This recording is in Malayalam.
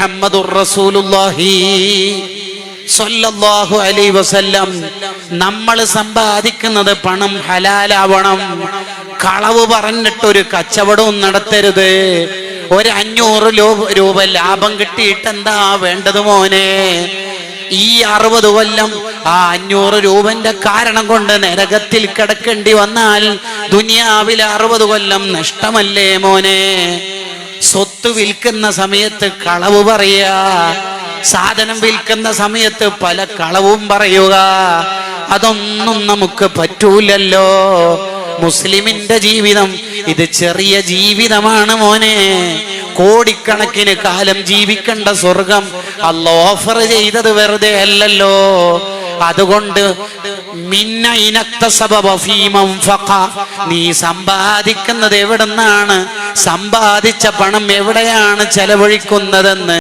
മുഹമ്മദുർ റസൂലുള്ളാഹി സ്വല്ലല്ലാഹു അലൈഹി വസല്ലം. നമ്മൾ സമ്പാദിക്കുന്നത് പണം ഹലാലാവണം. കളവ് പറഞ്ഞിട്ടൊരു കച്ചവടവും നടത്തരുത്. ഒരു 500 രൂപ ലാഭം കിട്ടിയിട്ട് എന്താ വേണ്ടത് മോനെ? ഈ 60 കൊല്ലം ആ 500 രൂപന്റെ കാരണം കൊണ്ട് നരകത്തിൽ കിടക്കേണ്ടി വന്നാൽ ദുനിയാവിലെ 60 കൊല്ലം നഷ്ടമല്ലേ മോനെ? സ്വത്ത് വിൽക്കുന്ന സമയത്ത് കളവ് പറയുക, സാധനം വിൽക്കുന്ന സമയത്ത് പല കളവും പറയുക, അതൊന്നും നമുക്ക് പറ്റൂലല്ലോ. മുസ്ലിമിന്റെ ജീവിതം ഇത് ചെറിയ ജീവിതമാണ് മോനെ. കോടിക്കണക്കിന് കാലം ജീവിക്കേണ്ട സ്വർഗം അല്ലാഹു ഓഫർ ചെയ്തത് വെറുതെ അല്ലല്ലോ. അതുകൊണ്ട് നീ സമ്പാദിക്കുന്നത് എവിടുന്നാണ്, സമ്പാദിച്ച പണം എവിടെയാണ് ചെലവഴിക്കുന്നതെന്ന്